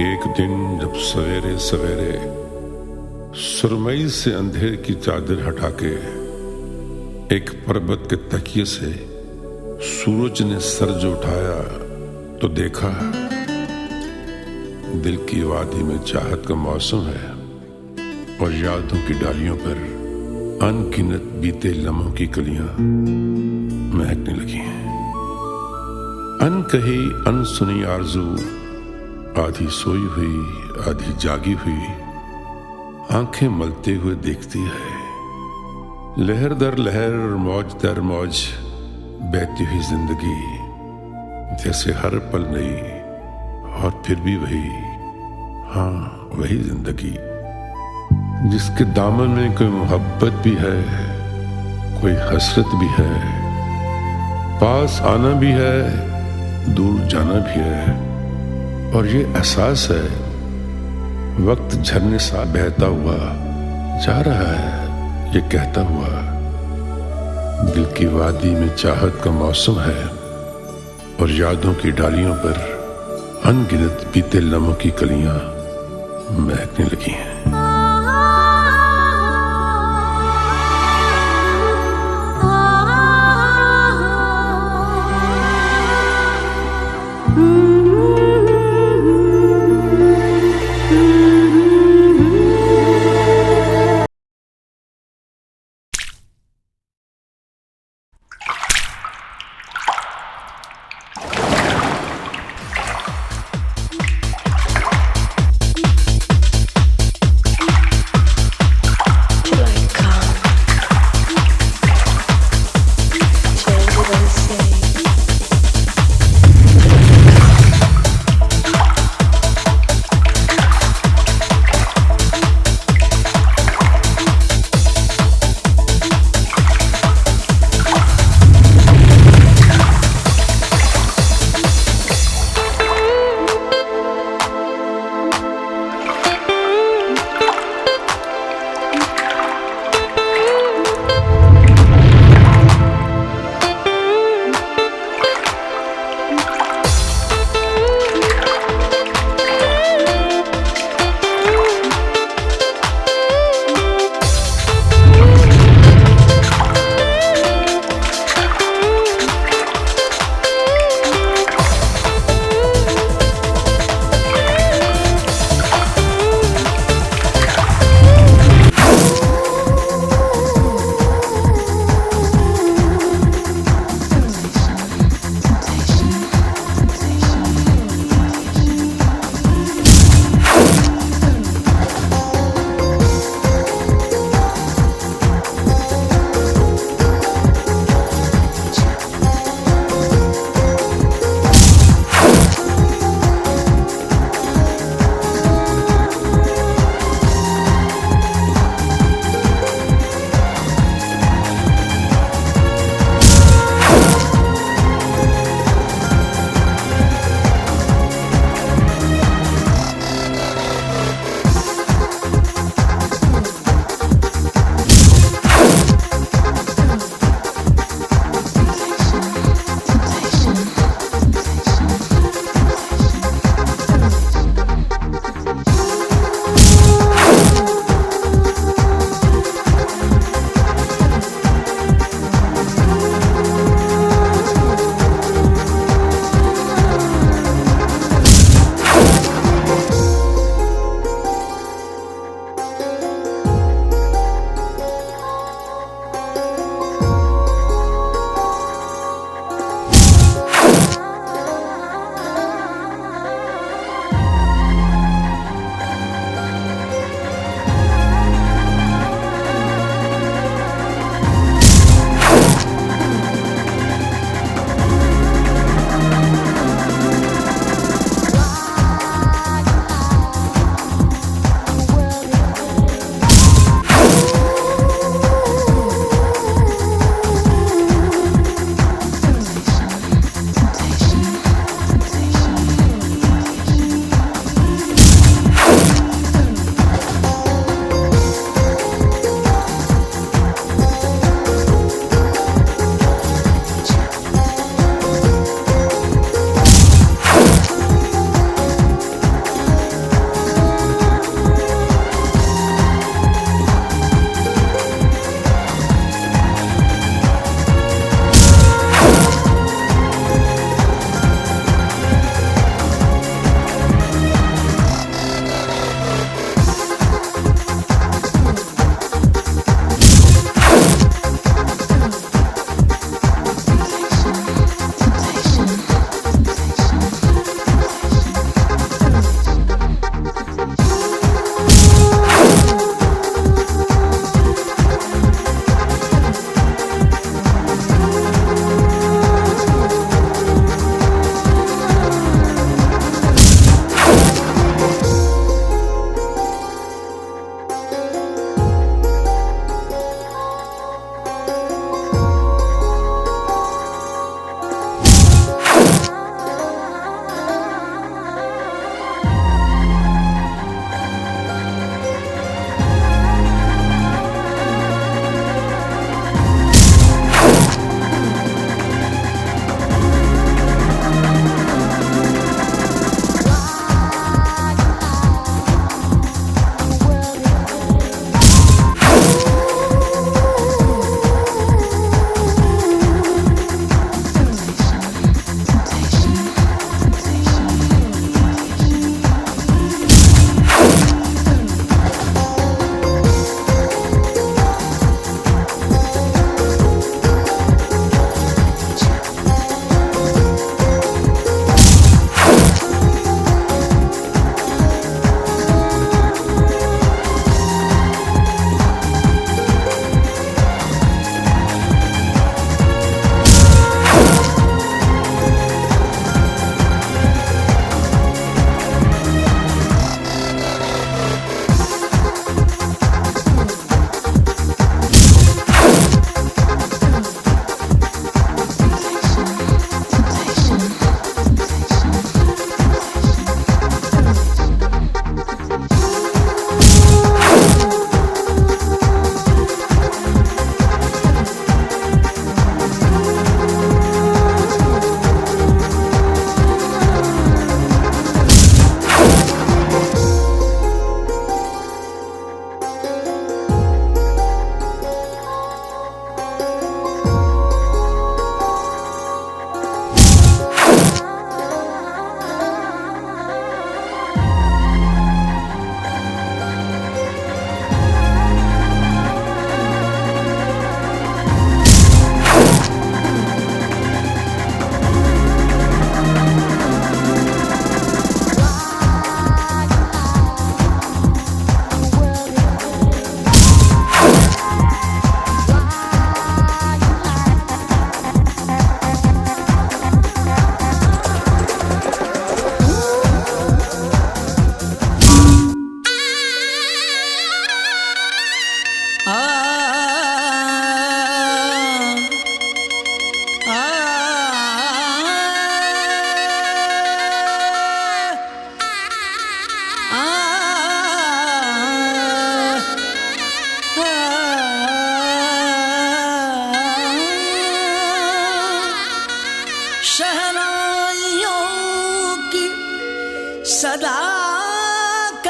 एक दिन जब सवेरे सवेरे सुरमई से अंधेर की चादर हटा के एक पर्वत के तकिए से सूरज ने सर जो उठाया तो देखा दिल की वादी में चाहत का मौसम है और यादों की डालियों पर अनगिनत बीते लम्हों की कलियां महकने लगी हैं। अनकही अनसुनी आरज़ू आधी सोई हुई आधी जागी हुई आंखें मलते हुए देखती है। लहर दर लहर मौज दर मौज बहती हुई जिंदगी जैसे हर पल नई और फिर भी वही, हाँ वही जिंदगी जिसके दामन में कोई मोहब्बत भी है, कोई हसरत भी है, पास आना भी है, दूर जाना भी है। और ये एहसास है वक्त झरने सा बहता हुआ जा रहा है, ये कहता हुआ दिल की वादी में चाहत का मौसम है और यादों की डालियों पर अनगिनत बीते लम्हों की कलियां महकने लगी हैं।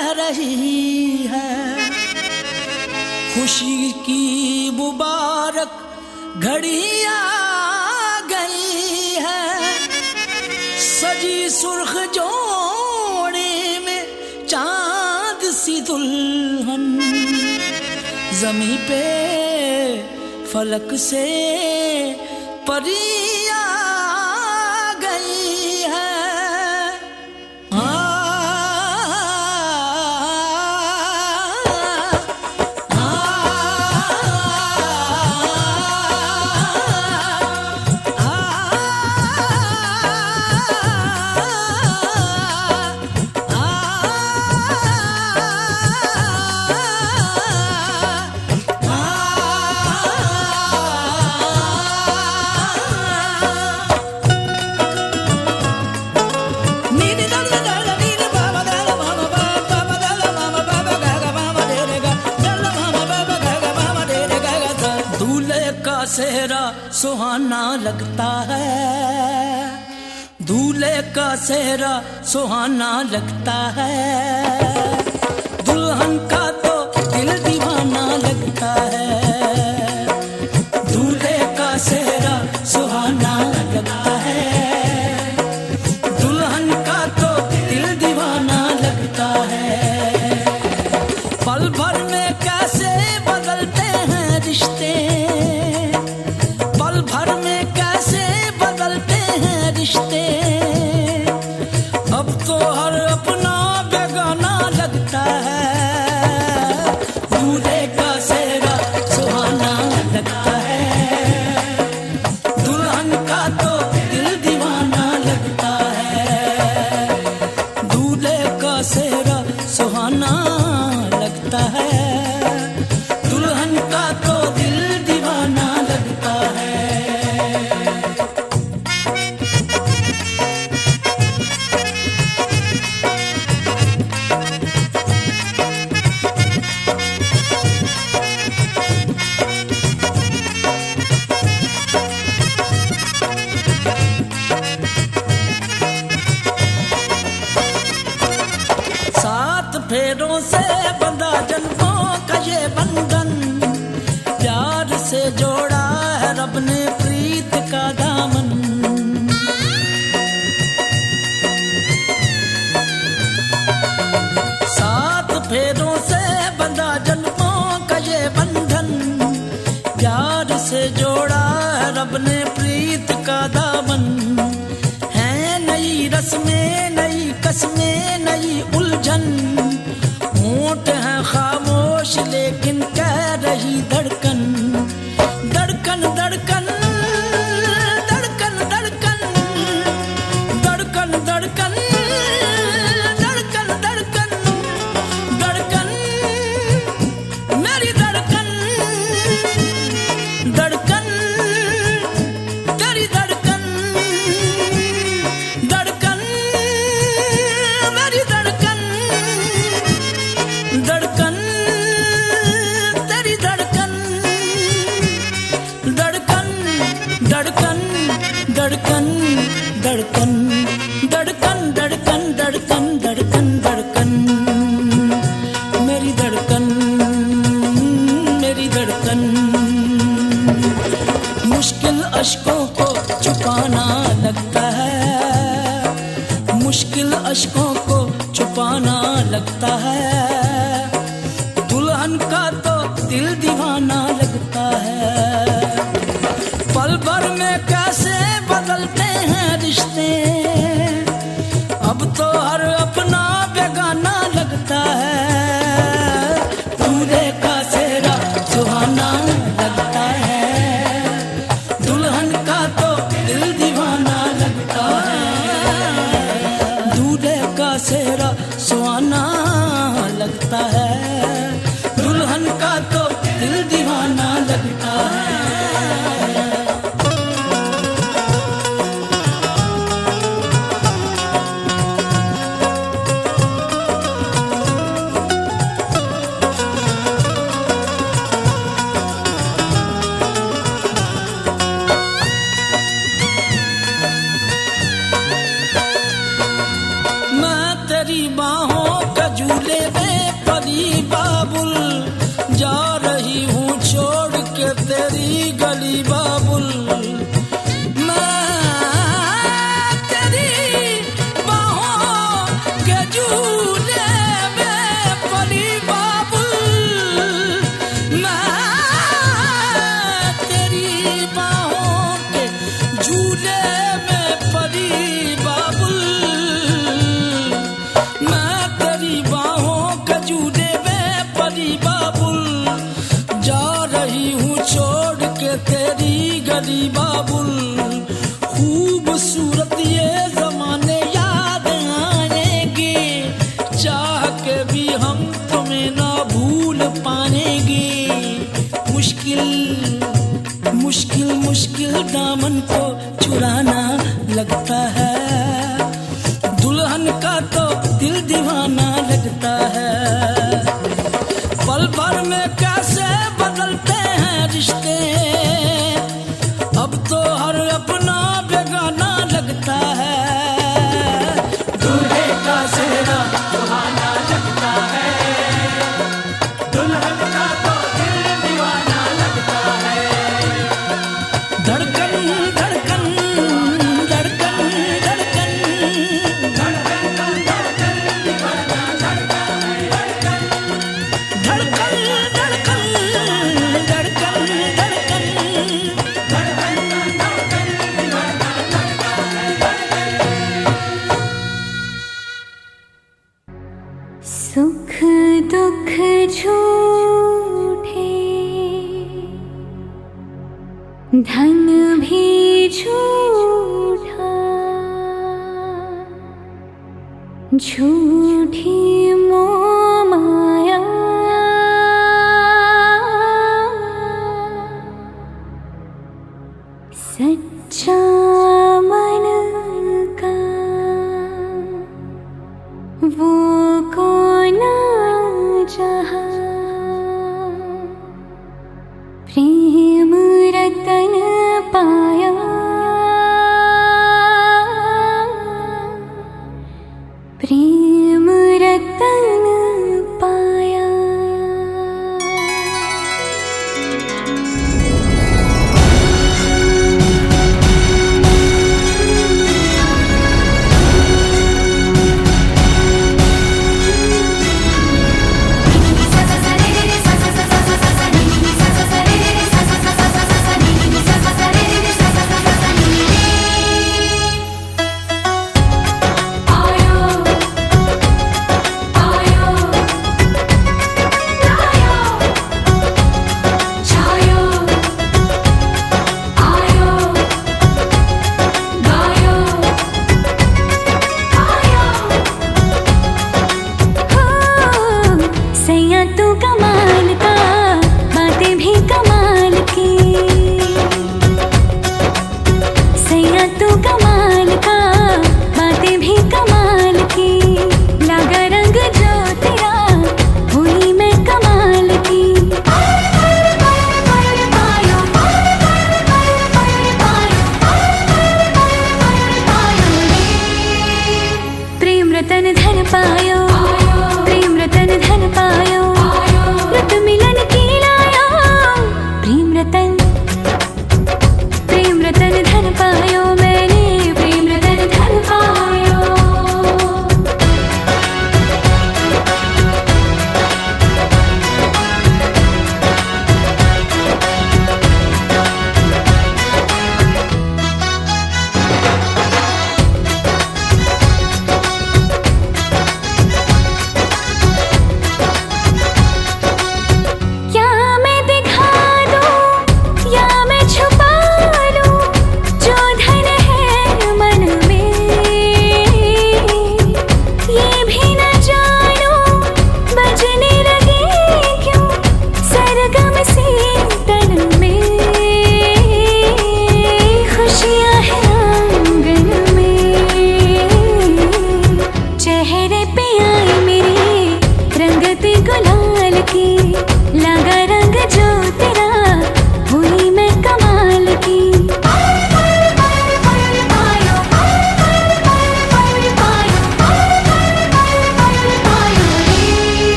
कह रही है। खुशी की मुबारक घड़ी आ गई है, सजी सुर्ख जोड़े में चांद सी दुल्हन, ज़मीं पे फलक से परी आ गई है। सेहरा सुहाना लगता है, दूल्हे का सेहरा सुहाना लगता है, दुल्हन का तो दिल दीवाना लगता है। दूल्हे का सेहरा सुहाना लगता है, दुल्हन का तो दिल दीवाना लगता है। पल भर में कैसे बदलते हैं रिश्ते, भर में कैसे बदलते हैं रिश्ते, अब तो हर अपना बेगाना लगता है। दूल्हे का सेहरा सुहाना लगता है, दुल्हन का तो दिल दीवाना लगता है। दूल्हे का सेहरा सुहाना लगता है, दुल्हन का तो दिल दीवाना लगता है। फेरों से बंधा जन्मों का ये बंधन, प्यार से जोड़ा है रब ने प्रीत का दामन। सात फेरों से बंधा जन्मों का ये बंधन, प्यार से जोड़ा है रब ने प्रीत का दामन। है नई रस्में, नई कस्में, नई उलझन, होंठ है खामोश लेकिन कह रही धड़कन, धड़कन धड़कन धड़कन धड़कन धड़कन धड़कन धड़कन धड़कन धड़कन मेरी धड़कन, धड़कन तेरी धड़कन, धड़कन मेरी धड़कन, धड़कन तेरी धड़कन, धड़कन धड़कन धड़कन धड़कन धड़कन धड़कन धड़कन धड़कन धड़कन मेरी धड़कन, मेरी धड़कन। मुश्किल अश्कों को छुपाना लगता है, मुश्किल अश्कों को छुपाना लगता है, दुल्हन का तो दिल दीवाना लगता है। पल भर में कैसे बदलते हैं रिश्ते, अब तो हर अपना बेगाना लगता है। दूल्हे का सेहरा सुहाना लगता है, दुल्हन का तो दिल दीवाना लगता है। दूल्हे का सेहरा सुहाना लगता है, दुल्हन का तो दिल दीवाना लगता है। हम तुम्हें ना भूल पाएंगे। मुश्किल मुश्किल मुश्किल दामन को चुराना लगता है, दुल्हन का तो दिल दीवाना लगता है। पल भर में कैसे बदलते हैं रिश्ते, अब तो हर अपना बेगाना लगता है। दूल्हे का सेहरा सुहाना लगता है, दुल्हन का तो दिल दीवाना लगता है। धड़कन धड़कन धड़कन धड़कन धड़कन धड़कन दीवाना लगता है। धड़कन धड़कन धड़कन धड़कन धड़कन धड़कन दीवाना लगता है। सुख दुख झूठे, धन भी झूठा, झूठी मोह माया, सच्चा मन का वो कौन जहाँ, प्रेम रतन पाया, प्रेम रतन पाया। सैया तू कमाल का, बातें भी कमाल की। सैया तू कमाल का, बातें भी कमाल की। लगा रंग जो तेरा, हुई मैं कमाल की। प्रेम रतन धन पायो, प्रेम रतन धन पायो, रत मिला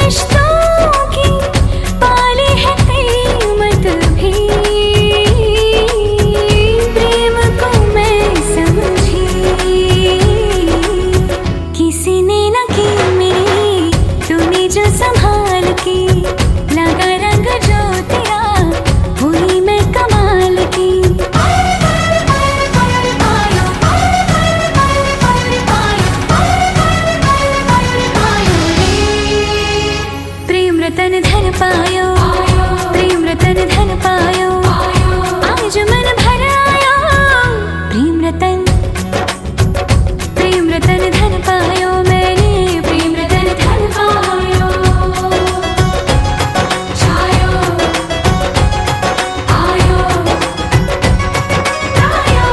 रिश्तों की पाली है कीमत भी, प्रेम को मैं समझी किसी ने न की मेरी, तूने जो संभाल के लगा रंग जो तेरा, हुई मैं कमाल की। प्रेम रतन धन पायो, प्रेम रतन धन पायो, आज मन भर आयो। प्रेम रतन धन पायो मैंने, प्रेम रतन धन पायो। छायो आयो आयो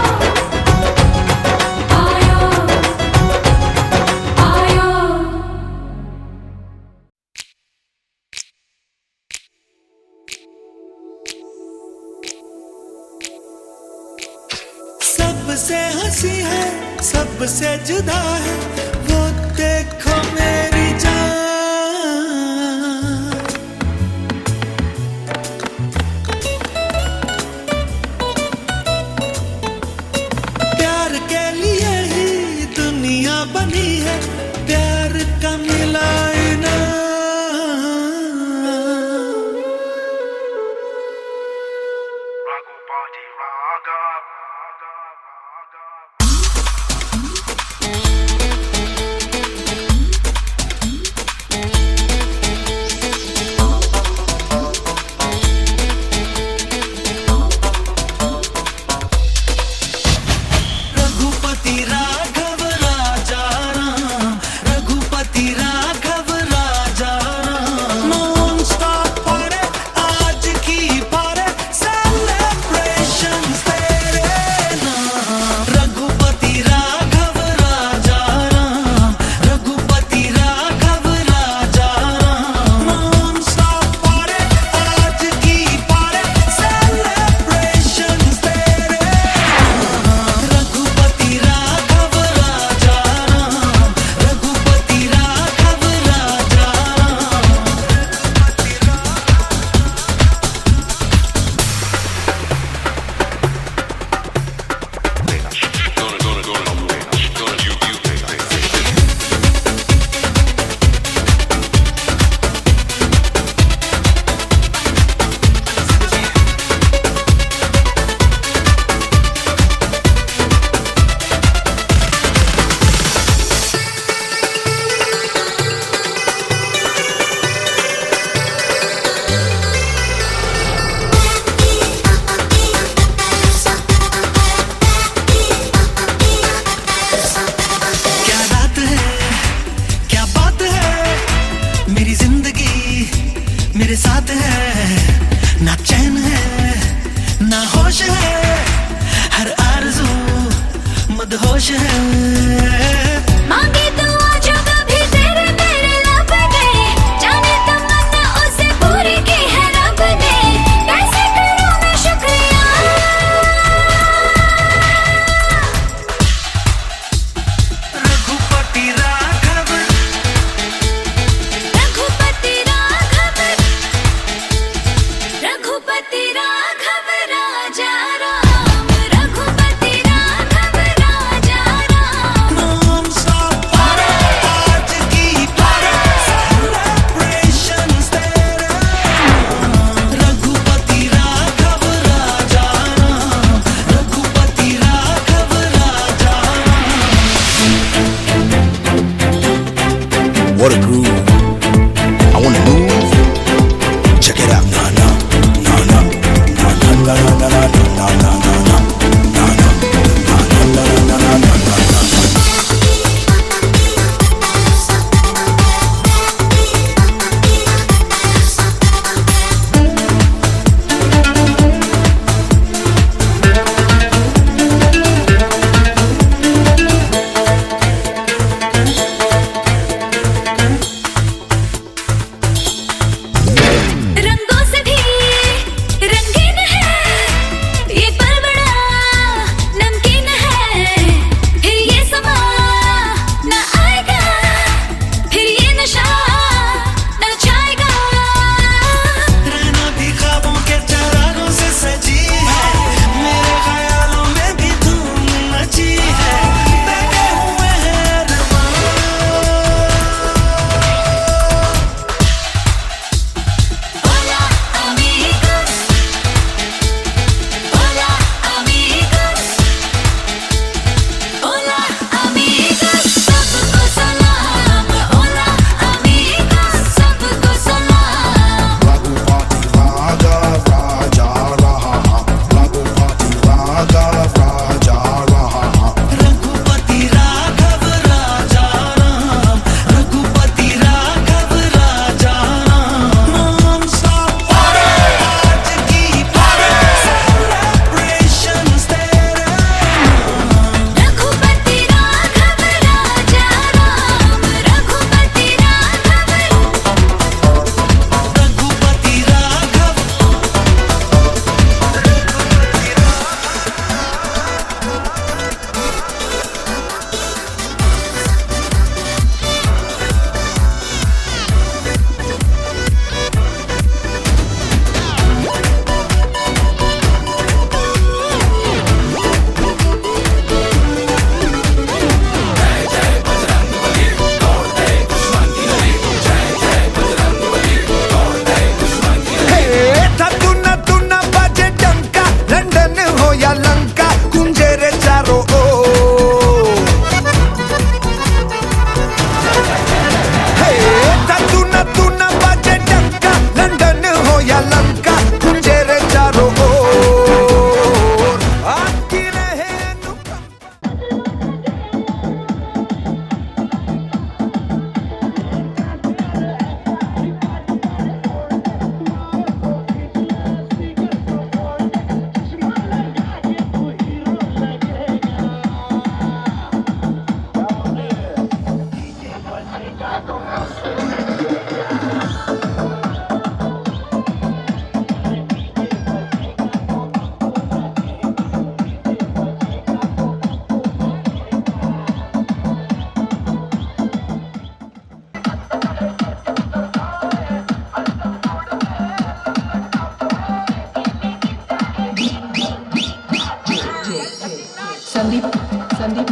आयो आयो। सबसे हंसी है, सबसे जुदा है, वो देखो मेरी जान। प्यार के लिए ही दुनिया बनी है, प्यार का मिला इनाम। रघुपति राघव राजा राम, रघुपति राघव राजा राम। नॉन स्टॉप पड़े आज की पारे, सेलिब्रेशन तेरे नाम। रघुपति राघव राजा राम, रघुपति राघव राजा राम। नॉन स्टॉप पड़े आज की पारे, सेलिब्रेशन तेरे नाम। रघुपति राघव राजा राम, रघुपति राघव राजा क्या रात है, क्या बात है, मेरी जिंदगी मेरे साथ है। ना चैन है, ना होश है, हर आरज़ू मदहोश है। मांगे तो आज कभी तेरे मेरे लब ने, जाने तमन्ना उसे पूरी की है रब ने। कैसे करूं मैं शुक्रिया, रघुपति राघव, रघुपति राघव, रघुपति राघव राजा राम, रघुपति राघव राजा राम। संदीप संदीप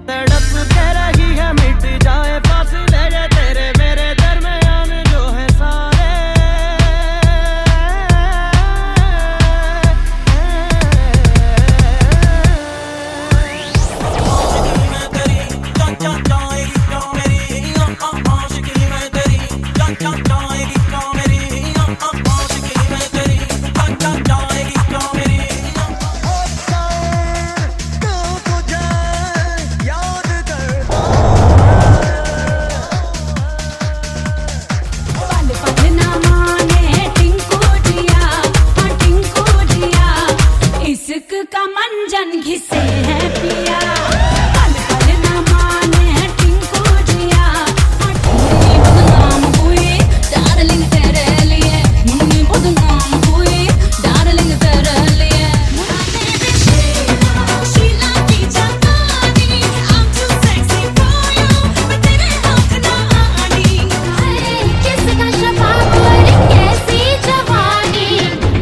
तड़प दे रही है मिट जाए फासले ये तेरे मेरे दरमियान जो है सारे का मंजन घिसे है पिया पल पल न माने टिंकू जिया मुन्नी बदनाम हुई डार्लिंग तेरे लिए मुन्नी बदनाम हुई डार्लिंग तेरे लिए मुन्नी शीला की जवानी I'm too sexy for you मैं तेरे हाथ ना आनी किसका शबाब और कैसी जवानी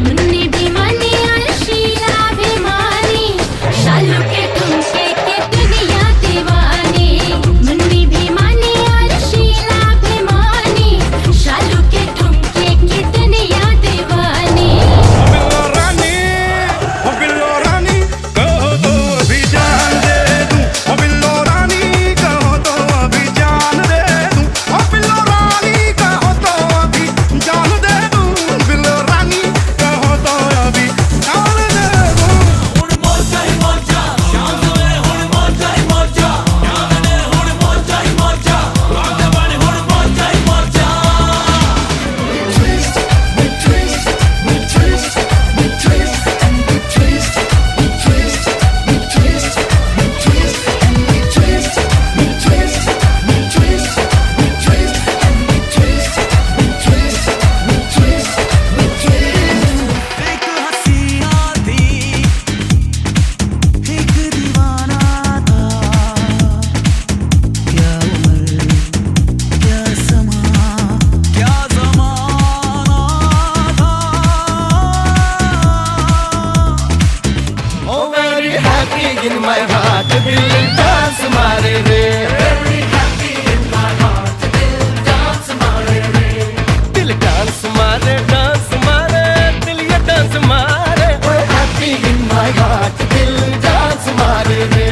मुन्नी दीवानी और शीला शालू के ठुमके के दुनिया दीवानी मुन्नी भी मानी और शीला भी मानी शालू के ठुमके की दुनिया दीवानी बिल्लो रानी कहो तो अभी जान दे दूं बिल्लो रानी कहो तो अभी जान दे दूं बिल्लो रानी कहो तो अभी जान दे दूं बिल्लो रानी कहो तो अभी जान दे दूं एक हसीना थी एक दीवाना था क्या उम्र क्या समा क्या ज़माना था Oh very happy in my heart दिल डांस मारे रे very happy in my heart दिल डांस मारे रे दिल डांस मारे दिल ये डांस मारे oh happy in my heart दिल डांस मारे रे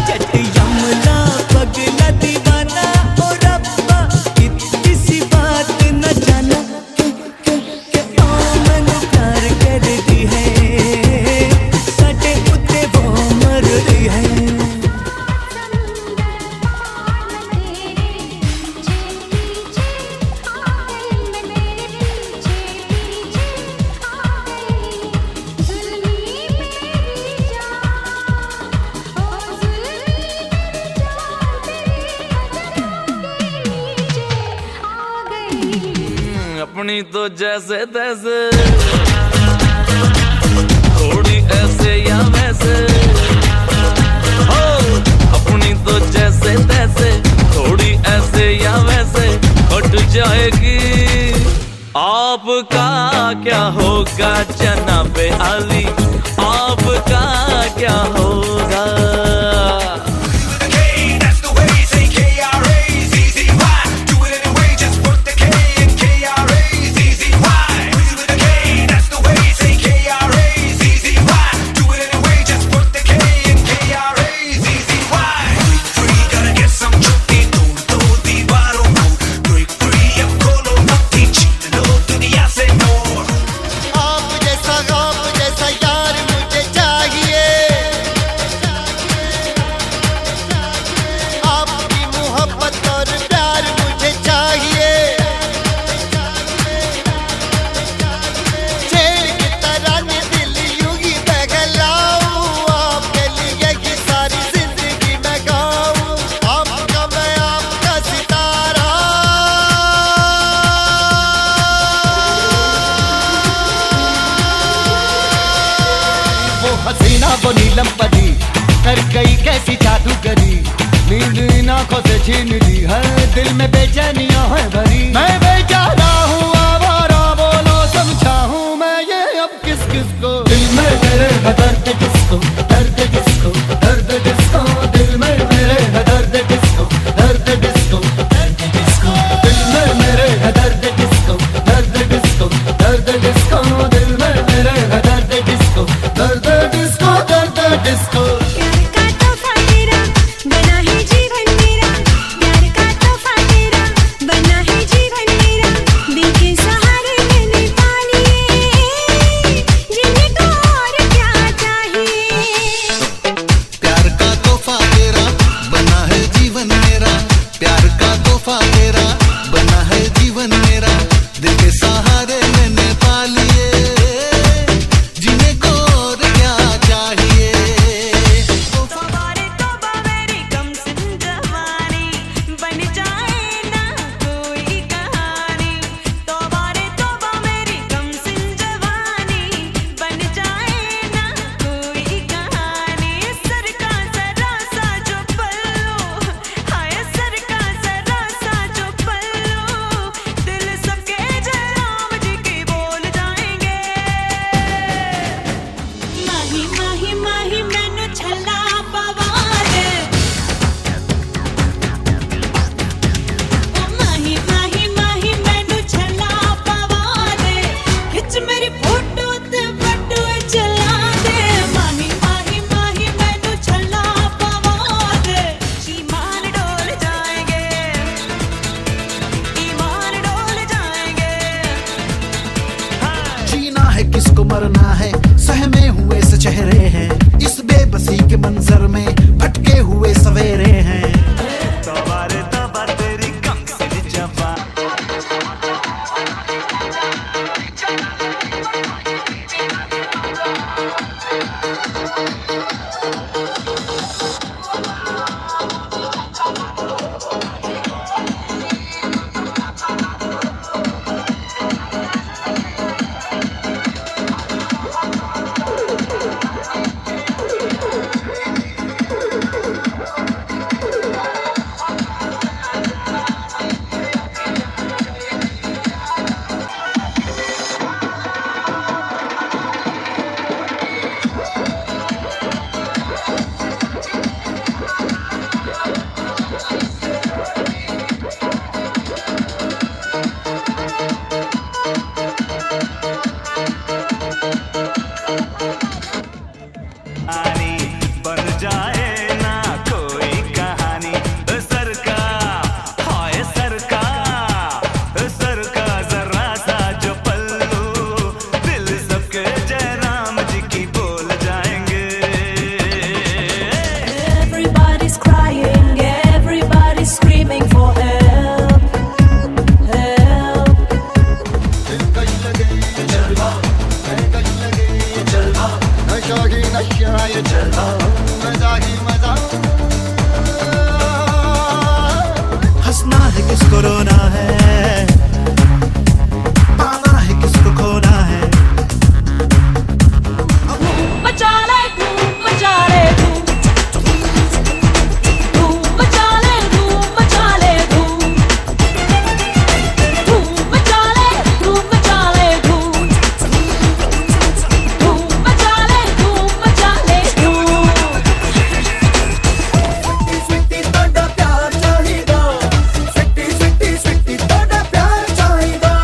जट यमला पगला दीवाना ओ रब्बा किसी बात न जाना के मैंने प्यार कर दी है सटे उत्ते वो मर दी है अपनी तो जैसे तैसे थोड़ी ऐसे या वैसे हो अपनी तो जैसे तैसे थोड़ी ऐसे या वैसे हट जाएगी आपका क्या होगा जनाबे आली आपका क्या होगा आप जैसा यार मुझे चाहिए वो नीलम परी कर गई कैसी जादूगरी, नींद इन आंखों से छीन ली, हर दिल में बेचैनियां है भरी। मैं बेचारा हूँ आवारा, बोलो समझाऊं मैं ये अब किस किस को। दिल में मेरे है दर्द किसको, दर्द किसको, दर्द किसको, दिल में मेरे है दर्द किसको, दर्द किसको, दर्द किसको, दिल में मेरे है दर्द किसको, दर्द किसको, दर्द किसको, दिल में मेरे है दर्द किसको, दर्द किसको, दर्द किसको। प्यार का तोहफा तेरा बना है जीवन मेरा, प्यार का तोहफा तेरा बना है जीवन मेरा, दिल के सहारे मैंने पा लिए, जीने को और क्या चाहिए। प्यार का तोहफा तेरा बना है जीवन मेरा, प्यार का तोहफा तेरा बना है जीवन मेरा, दिल के सहारे मैंने पा लिए, जीने को और क्या चाहिए। तोबारे तोबा मेरी कमसिन जवानी, बन जाए ना कोई कहानी। तोबारे तोबा मेरी कमसिन जवानी, बन जाए ना कोई कहानी। सर का जरा सा जो पल्लू, हाय सर का जरा सा जो पल्लू, दिल सबके जयराम जी की बोल जाएंगे। माही माही माही मैनू छल्ला पवा दे, ओ माही माही माही मैनू छल्ला पवा दे, खिच मेरी फोटो ते बटू चला दे। माही माही माही मैनू छल्ला पवा दे। ईमान डोल जाएंगे, ईमान डोल जाएंगे। जीना है किसको मरना है, सहमे हुए से चेहरे हैं, इस बेबसी के मंजर में भटके हुए सवेरे हैं। तोबारे तोबा तेरी कमसिन जवानी। बन जाए ना कोई कहानी। सर का हाय सर का जरा सा जो पल्लू, दिल सबके जयराम जी की बोल जाएंगे। Everybody's crying, everybody's screaming for help, help. नशा ही नशा ये चला, मजा ही मजा। हंसना है किसको रोना है, पाना है किसको खोना है। मचा ले धूम मचा ले धूम, धूम मचा ले धूम मचा ले धूम, धूम मचा ले धूम मचा ले धूम, धूम मचा ले धूम मचा ले धूम। स्वीटी तोड़ा प्यार चाहिदा, स्वीटी स्वीटी स्वीटी तोड़ा प्यार चाहिदा।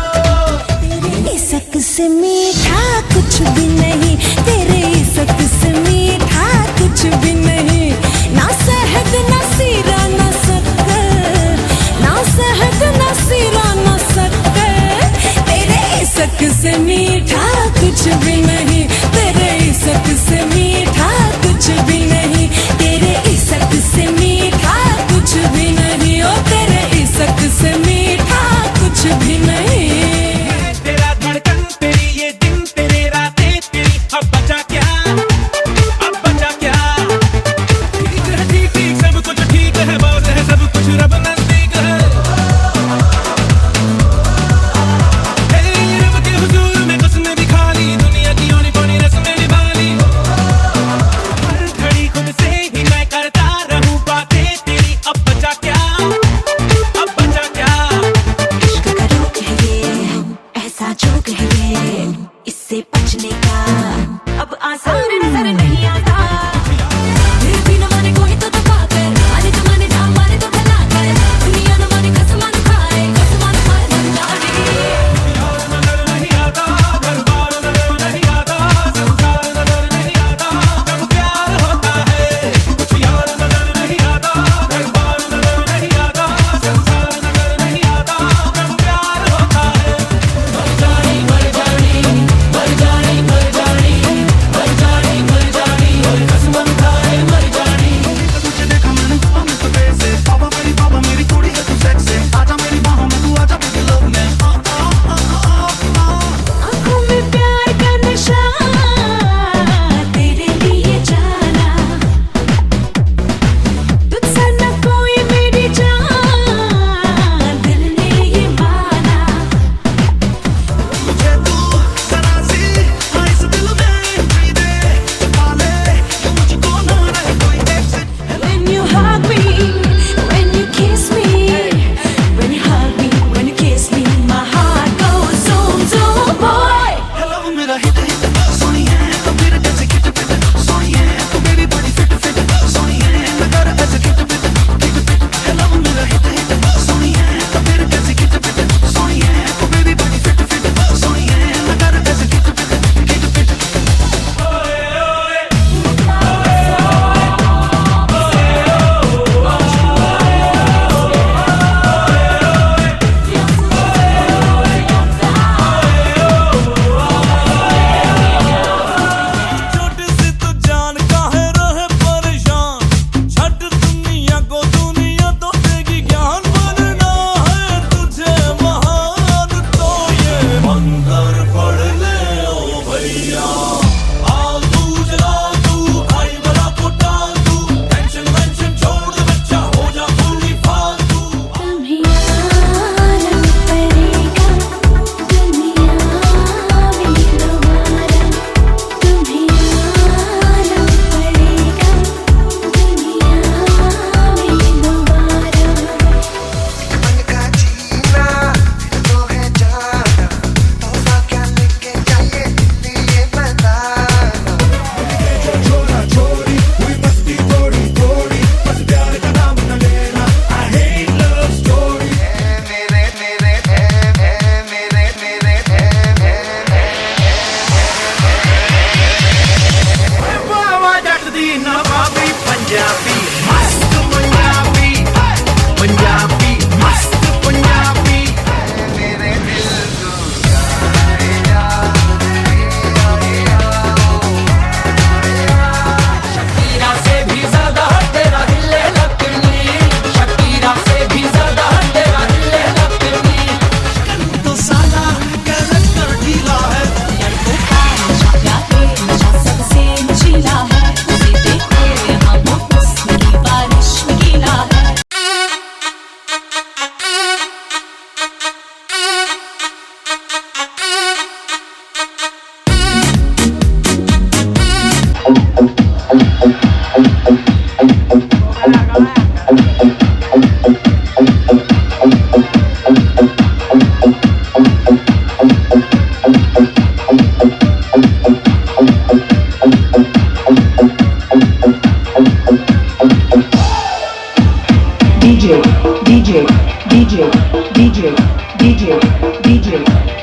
इसक से मीठा कुछ भी नहीं, तेरे इसक से मीठा कुछ भी नहीं, ना शहद ना सीरा ना शक्कर, ना शहद ना सीरा ना शक्कर, तेरे इसक से मीठा कुछ भी नहीं, तेरे इसक से मीठा कुछ भी नहीं, तेरे इसक से मीठा कुछ भी नहीं, ओ तेरे इसक से मीठा कुछ भी नहीं। तेरा धड़कन तेरी ये दिन तेरे रातें तेरी, अब बचा क्या, अब बचा क्या। ठीक है ठीक ठीक सब कुछ ठीक है, बहुत है सब कुछ रब नजदीक है। हे रब के हुजूर में कसमें भी खा ली, दुनिया की से बचने का अब आसान नजर नहीं आता फिर भी न माने कोई तो दबा कर माने तो माने ना माने तो भला कर दुनिया न माने कसमान खाए मन जाने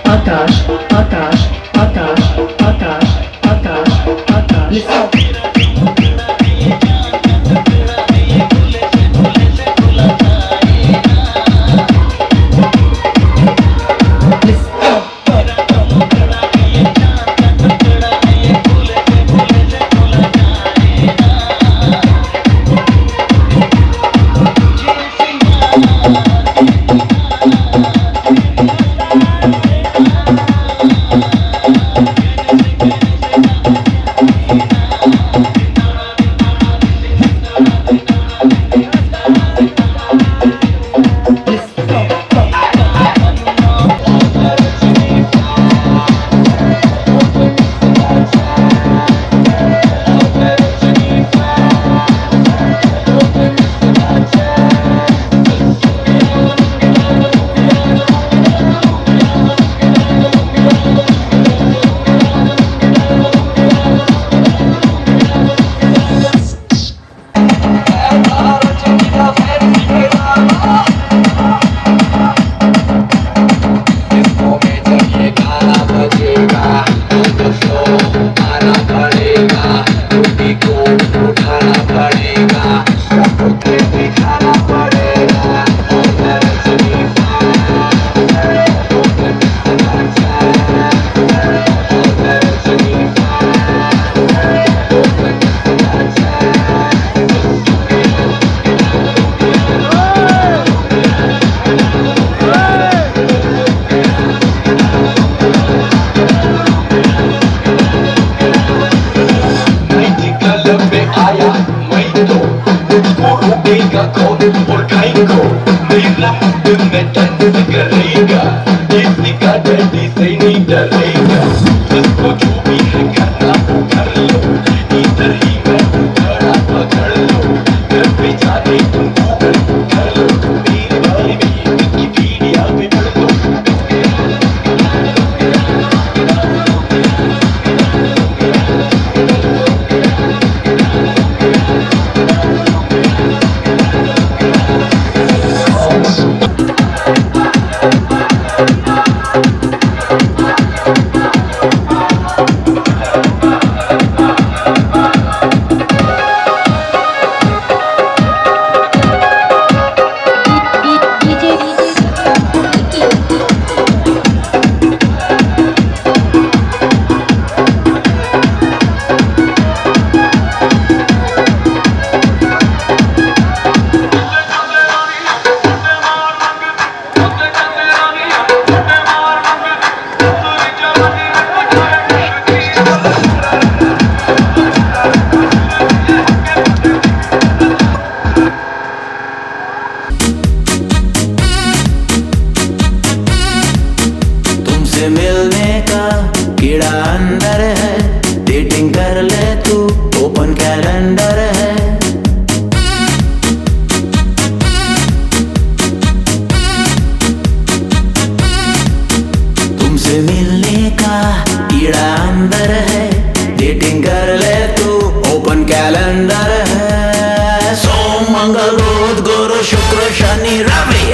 आकाश आकाश आकाश आकाश आकाश आकाश जाएगा कौन और खाएगा मेरा दिल में डांस करेगा किसी का डैडी से नहीं डरेगा जिसको जो भी है करना वो कर लो इधर ही मैं खड़ा पकड़ लो घर पे जाके तुम गूगल कर लो मेरे बारे में विकिपीडिया में पढ़ लो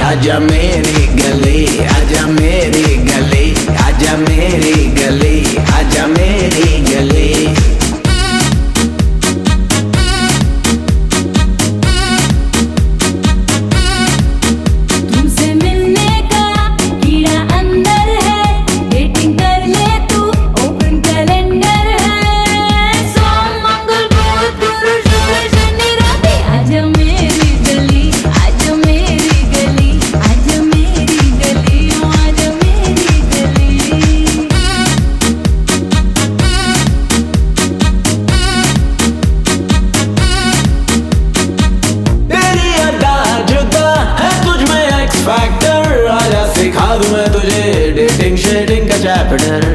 आजा मेरी गली आजा मेरी गली आजा मेरी गली आजा मेरी गली तुमसे मिलने का कीड़ा अंदर है डेटिंग कर ले तू ओपन कैलेंडर है सोम मंगल बुध गुरु शुक्र शनि रवि आजा मेरी गली आजा मेरी गली आजा मेरी गली आजा मेरी गली तेरी अड्डा जुदा है तुझ में एक्स फैक्टर आजा सिखा दूं मैं तुझे डेटिंग शेडिंग का चैप्टर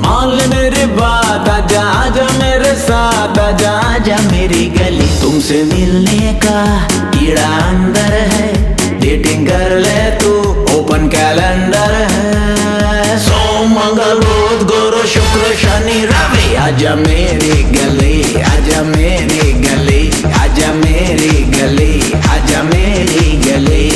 मान ले मेरी बात आजा आजा मेरे साथ आजा आजा मेरी गली तुमसे मिलने का कीड़ा अंदर है डेटिंग कर ले तू ओपन कैलेंडर है सोम मंगल बुध गुरु शुक्र शनि रवि आजा मेरी गली आजा मेरी गली आजा मेरी गली आजा मेरी गली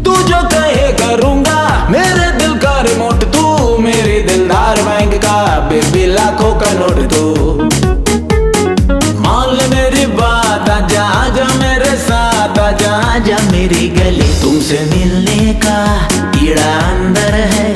तू जो कहे करूंगा मेरे दिल का रिमोट तू मेरे दिलदार बैंक का बेबी लाखों का नोट तू मान ले मेरी बात आजा आजा मेरे साथ आजा आजा मेरी गली तुमसे मिलने का कीड़ा अंदर है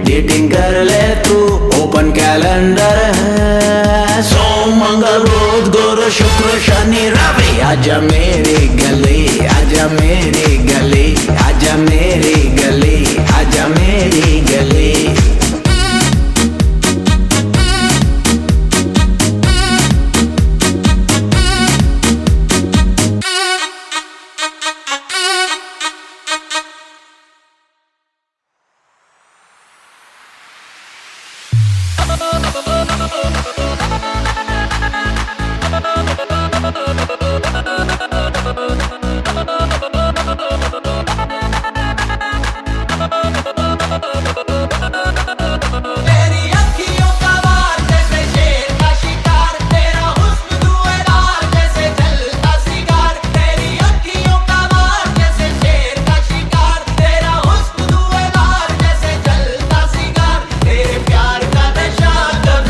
डेटिंग कर ले तू ओपन कैलेंडर है सोम मंगल बुध गुरु शुक्र शनि रवि आजा मेरी गली आजा मेरी गली आजा मेरी गली आजा मेरी गली तेरी अखियों का वार जैसे शेर का शिकार तेरा हुस्न धुएंधार जैसे जलता सिगार तेरी अखियों का वार जैसे शेर का शिकार तेरा हुस्न धुएंधार जैसे जलता सिगार तेरे प्यार का नशा कभी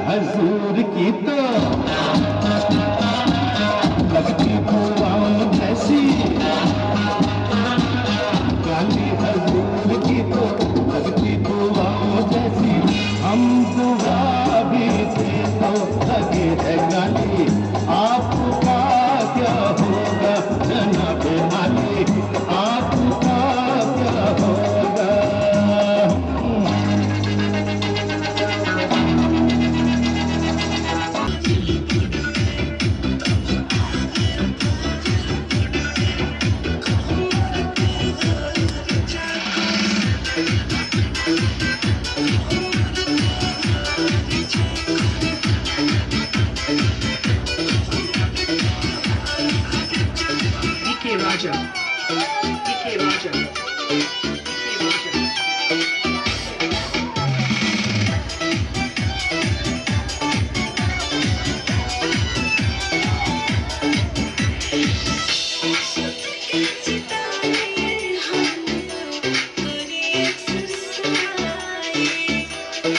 हजूर की तो लगती दुआओं जैसी, गाली हजूर की तो लगती दुआओं जैसी। हम दुआ भी थे तो लगे है गाली, आपका क्या होगा जनाब माली, आपका क्या होगा। DK Raja.